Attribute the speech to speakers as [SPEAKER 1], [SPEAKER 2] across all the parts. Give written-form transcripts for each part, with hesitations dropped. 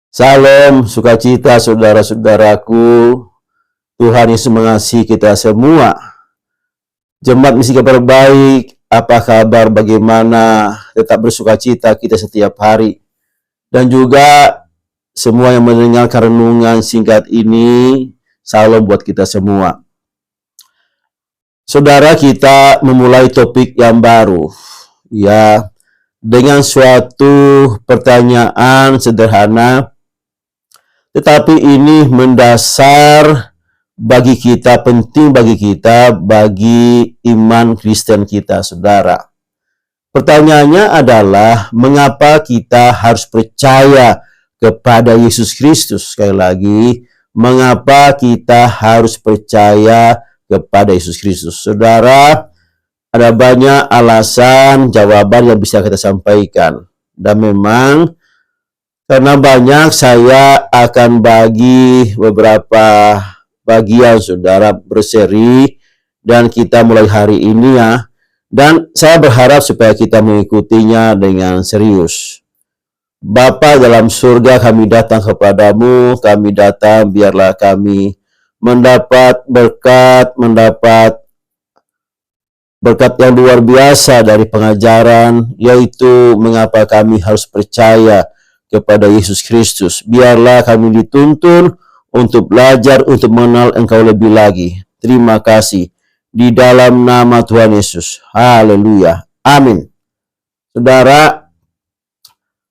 [SPEAKER 1] Salam, sukacita saudara-saudaraku. Tuhan Yesus mengasihi kita semua. Jemaat Misi Kabar Baik, apa kabar, bagaimana? Tetap bersukacita kita setiap hari. Dan juga semua yang mendengarkan renungan singkat ini, salam buat kita semua. Saudara, kita memulai topik yang baru, ya, dengan suatu pertanyaan sederhana, tetapi ini mendasar bagi kita, penting bagi kita, bagi iman Kristen kita, saudara. Pertanyaannya adalah, mengapa kita harus percaya kepada Yesus Kristus? Sekali lagi, mengapa kita harus percaya kepada Yesus Kristus? Saudara, ada banyak alasan, jawaban yang bisa kita sampaikan. Dan memang, karena banyak, saya akan bagi beberapa bagian, saudara, berseri, dan kita mulai hari ini ya. Dan saya berharap supaya kita mengikutinya dengan serius. Bapa dalam surga, kami datang kepadamu, kami datang biarlah kami mendapat berkat yang luar biasa dari pengajaran, yaitu mengapa kami harus percaya kepada Yesus Kristus. Biarlah kami dituntun untuk belajar, untuk mengenal Engkau lebih lagi. Terima kasih. Di dalam nama Tuhan Yesus. Haleluya. Amin. Saudara,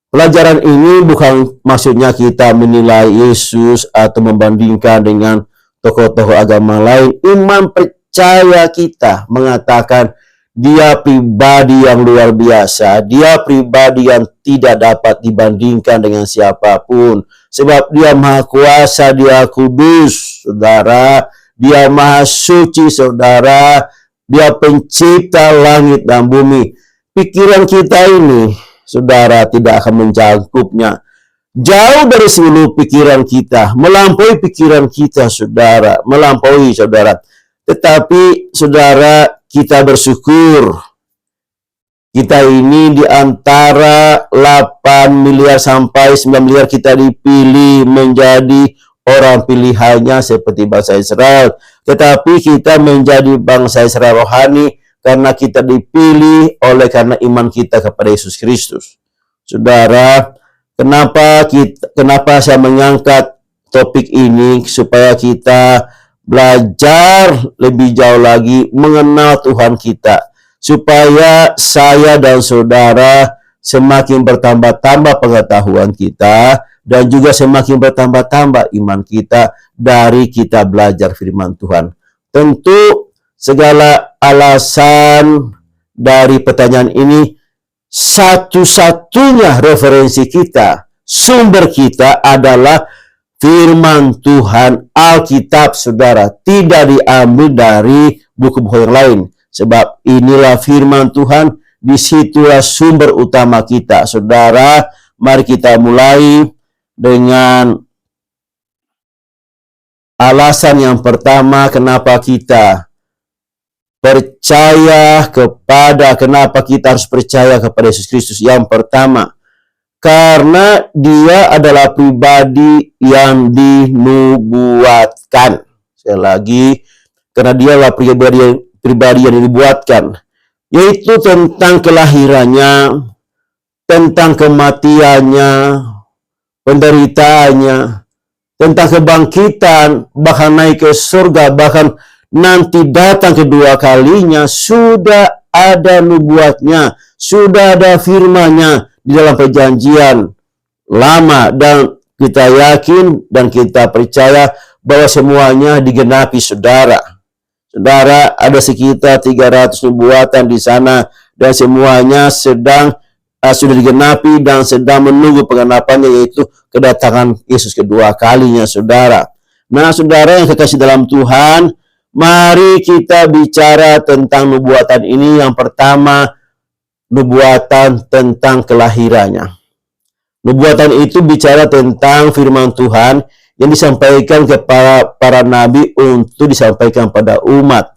[SPEAKER 1] pelajaran ini bukan maksudnya kita menilai Yesus atau membandingkan dengan tokoh-tokoh agama lain. Iman percaya kita mengatakan Dia pribadi yang luar biasa. Dia pribadi yang tidak dapat dibandingkan dengan siapapun. Sebab Dia Maha Kuasa, Dia kudus, saudara. Dia Maha Suci, saudara. Dia pencipta langit dan bumi. Pikiran kita ini, saudara, tidak akan mencampurnya. Jauh dari seluruh pikiran kita. Melampaui pikiran kita, saudara. Melampaui, saudara. Tetapi, saudara, kita bersyukur. Kita ini di antara 8 miliar sampai 9 miliar kita dipilih menjadi orang pilihannya seperti bangsa Israel. Tetapi kita menjadi bangsa Israel rohani karena kita dipilih oleh karena iman kita kepada Yesus Kristus. Saudara, kenapa saya mengangkat topik ini? Supaya kita belajar lebih jauh lagi mengenal Tuhan kita, supaya saya dan saudara semakin bertambah-tambah pengetahuan kita dan juga semakin bertambah-tambah iman kita dari kita belajar firman Tuhan. Tentu segala alasan dari pertanyaan ini, satu-satunya referensi kita, sumber kita adalah firman Tuhan, Alkitab, saudara. Tidak diambil dari buku-buku yang lain. Sebab inilah firman Tuhan, disitulah sumber utama kita. Saudara, mari kita mulai dengan alasan yang pertama, kenapa kita harus percaya kepada Yesus Kristus. Yang pertama, karena Dia adalah pribadi yang dinubuatkan. Sekali lagi, karena Dia adalah pribadi yang dinubuatkan, yaitu tentang kelahirannya, tentang kematiannya, penderitaannya, tentang kebangkitan, bahkan naik ke surga, bahkan nanti datang kedua kalinya. Sudah ada nubuatnya, sudah ada firman-Nya di dalam perjanjian lama, dan kita yakin dan kita percaya bahwa semuanya digenapi, saudara. Saudara, ada sekitar 300 nubuatan di sana dan semuanya sudah digenapi dan sedang menunggu penggenapannya, yaitu kedatangan Yesus kedua kalinya, saudara. Nah, saudara yang kekasih dalam Tuhan, mari kita bicara tentang nubuatan ini. Yang pertama, nubuatan tentang kelahirannya. Nubuatan itu bicara tentang firman Tuhan yang disampaikan kepada para nabi untuk disampaikan pada umat.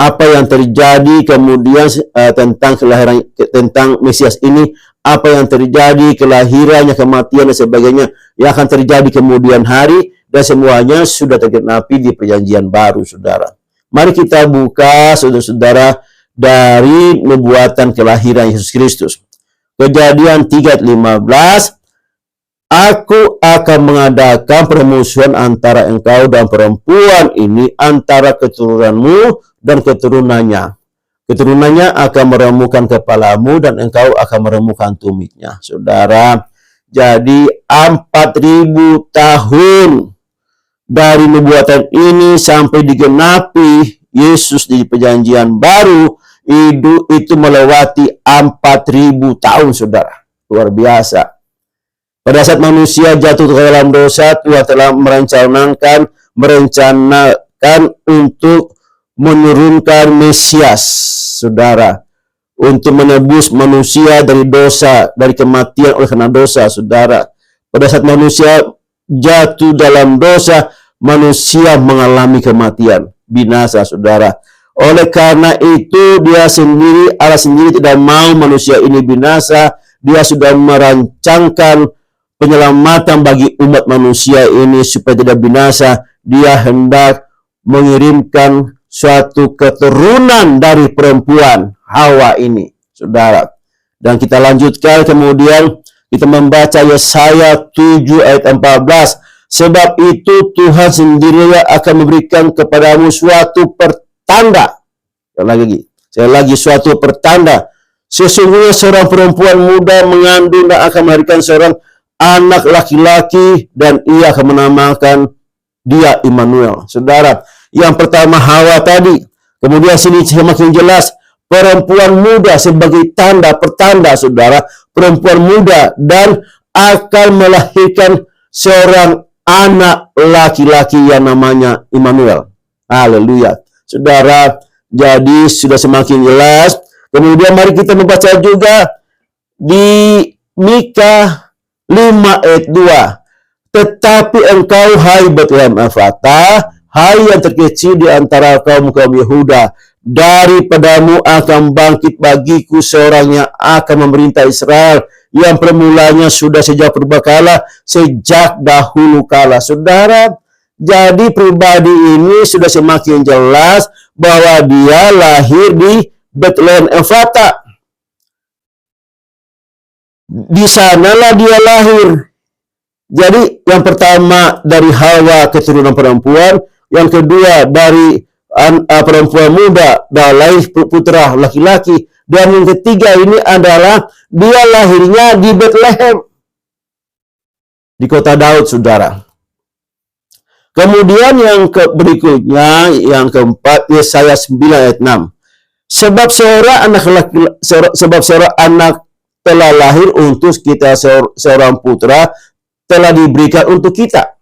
[SPEAKER 1] apa yang terjadi kemudian tentang kelahiran, tentang Mesias ini, apa yang terjadi, kelahirannya, kematian dan sebagainya yang akan terjadi kemudian hari, dan semuanya sudah tergenapi di perjanjian baru, saudara. Mari kita buka, saudara-saudara, dari nubuatan kelahiran Yesus Kristus. Kejadian 3:15, Aku akan mengadakan permusuhan antara engkau dan perempuan ini, antara keturunanmu dan keturunannya. Keturunannya akan meremukkan kepalamu dan engkau akan meremukkan tumitnya. Saudara, jadi 4.000 tahun dari nubuatan ini sampai digenapi Yesus di perjanjian baru, itu melewati 4.000 tahun, saudara. Luar biasa. Pada saat manusia jatuh ke dalam dosa, Tuhan telah merencanakan untuk menurunkan Mesias, saudara, untuk menebus manusia dari dosa, dari kematian oleh karena dosa, saudara. Pada saat manusia jatuh dalam dosa, manusia mengalami kematian, binasa, saudara. Oleh karena itu, Allah sendiri tidak mau manusia ini binasa. Dia sudah merancangkan penyelamatan bagi umat manusia ini supaya tidak binasa. Dia hendak mengirimkan suatu keturunan dari perempuan Hawa ini, saudara. Dan kita lanjutkan, kemudian kita membaca Yesaya 7 ayat 14. Sebab itu Tuhan sendiri akan memberikan kepadamu suatu pertanda. Sekali lagi suatu pertanda. Sesungguhnya seorang perempuan muda mengandung dan akan melahirkan seorang anak laki-laki, dan ia akan menamakan dia Immanuel. Saudara, yang pertama Hawa tadi, kemudian sini semakin jelas perempuan muda sebagai pertanda, saudara, perempuan muda dan akan melahirkan seorang anak laki-laki yang namanya Immanuel. Haleluya. Saudara, jadi sudah semakin jelas. Kemudian mari kita membaca juga di Mika 5 ayat 2. Tetapi engkau, hai Betlehem Efratah, hai yang terkecil di antara kaum-kaum Yehuda, daripadamu akan bangkit bagiku seorang yang akan memerintah Israel, yang permulanya sudah sejak purbakala, sejak dahulu kala. Saudara, jadi pribadi ini sudah semakin jelas bahwa dia lahir di Betlehem Efratah. Di sanalah dia lahir. Jadi yang pertama dari Hawa, keturunan perempuan, yang kedua dari perempuan muda dan lahir putra laki-laki, dan yang ketiga ini adalah dia lahirnya di Betlehem, di kota Daud, saudara. Kemudian yang berikutnya, yang keempat, Yesaya 9 ayat 6. Sebab seorang anak telah lahir untuk kita, seorang putra telah diberikan untuk kita.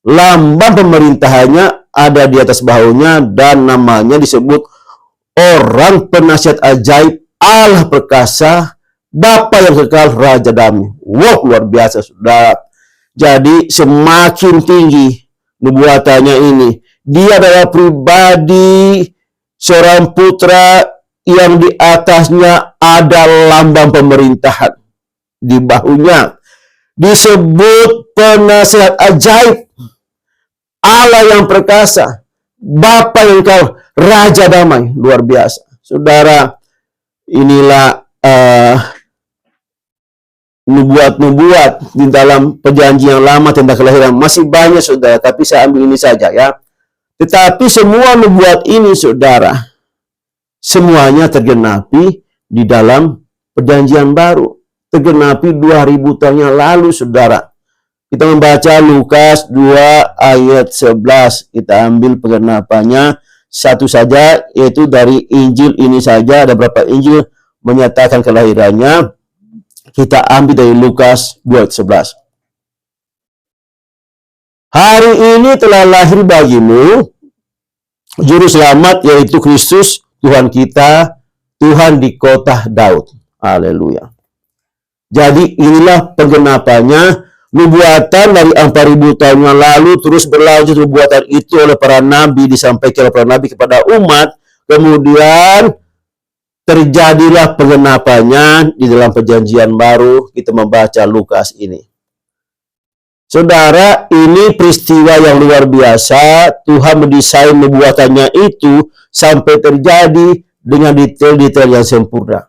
[SPEAKER 1] Lambang pemerintahannya ada di atas bahunya, dan namanya disebut Orang Penasihat Ajaib, Allah Perkasa, Bapa yang Kekal, Raja Damai. Wow, luar biasa, saudara. Jadi semakin tinggi nubuatannya ini. Dia adalah pribadi seorang putra yang di atasnya ada lambang pemerintahan. Di bahunya disebut Penasihat Ajaib, Allah yang Perkasa, Bapa yang Kekal, Raja Damai. Luar biasa, saudara. Inilah nubuat-nubuat di dalam perjanjian lama tentang kelahiran. Masih banyak, saudara, tapi saya ambil ini saja ya. Tetapi semua nubuat ini, saudara, semuanya tergenapi di dalam perjanjian baru. Tergenapi 2000 tahun yang lalu, saudara. Kita membaca Lukas 2 ayat 11. Kita ambil penggenapannya satu saja, yaitu dari Injil ini saja. Ada berapa Injil menyatakan kelahirannya. Kita ambil dari Lukas 2 ayat 11. Hari ini telah lahir bagimu Juru Selamat, yaitu Kristus Tuhan kita, Tuhan di kota Daud. Haleluya. Jadi inilah penggenapannya. Nubuatan dari 4.000 tahun yang lalu terus berlanjut. Nubuatan itu oleh para nabi, disampaikan oleh para nabi kepada umat Kemudian terjadilah pengenapannya di dalam perjanjian baru. Kita membaca Lukas ini. Saudara, ini peristiwa yang luar biasa. Tuhan mendesain nubuatannya itu sampai terjadi dengan detail-detail yang sempurna.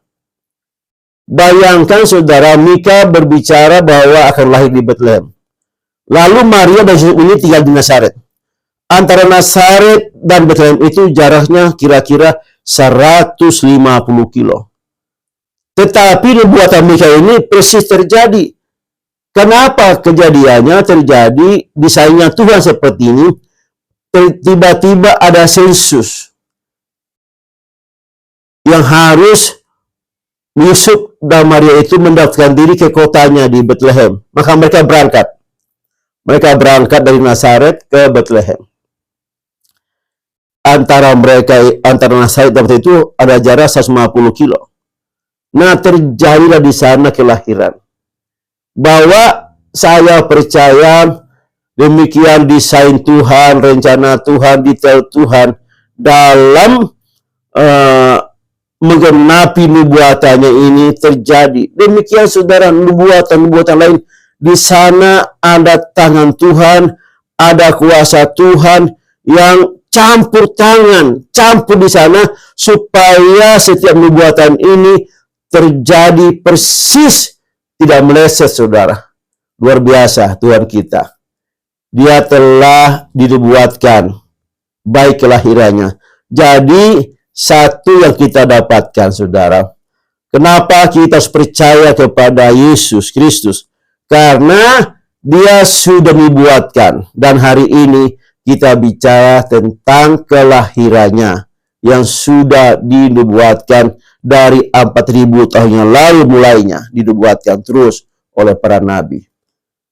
[SPEAKER 1] Bayangkan saudara, Mika berbicara bahwa akan lahir di Bethlehem. Lalu Maria dan Yusuf ini tinggal di Nazaret. Antara Nazaret dan Bethlehem itu jaraknya kira-kira 150 kilo. Tetapi nubuatan Mika ini persis terjadi. Kenapa kejadiannya terjadi? Desainnya Tuhan seperti ini. Tiba-tiba ada sensus yang harus Yusuf dan Maria itu mendaftarkan diri ke kotanya di Bethlehem. Maka mereka berangkat. Mereka berangkat dari Nazaret ke Bethlehem. Antara Nazaret dan Bethlehem itu ada jarak 150 kilo. Nah, terjadilah di sana kelahiran. Bahwa saya percaya demikian desain Tuhan, rencana Tuhan, detail Tuhan dalam menggenapi nubuatannya ini terjadi. Demikian saudara, nubuatan-nubuatan lain di sana ada tangan Tuhan, ada kuasa Tuhan yang campur tangan, campur di sana supaya setiap nubuatan ini terjadi persis. Tidak meleset, saudara. Luar biasa Tuhan kita. Dia telah dinubuatkan baik kelahirannya. Jadi satu yang kita dapatkan, saudara. Kenapa kita harus percaya kepada Yesus Kristus? Karena dia sudah dibuatkan. Dan hari ini kita bicara tentang kelahirannya yang sudah dinubuatkan dari 4.000 tahun yang lalu mulainya dinubuatkan terus oleh para nabi.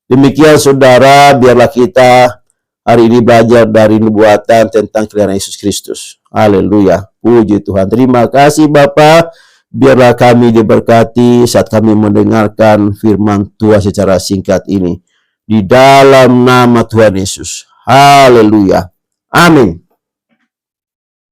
[SPEAKER 1] Demikian saudara, biarlah kita hari ini belajar dari nubuatan tentang kelahiran Yesus Kristus. Haleluya. Puji Tuhan. Terima kasih Bapa. Biarlah kami diberkati saat kami mendengarkan firman Tuhan secara singkat ini. Di dalam nama Tuhan Yesus. Haleluya. Amin.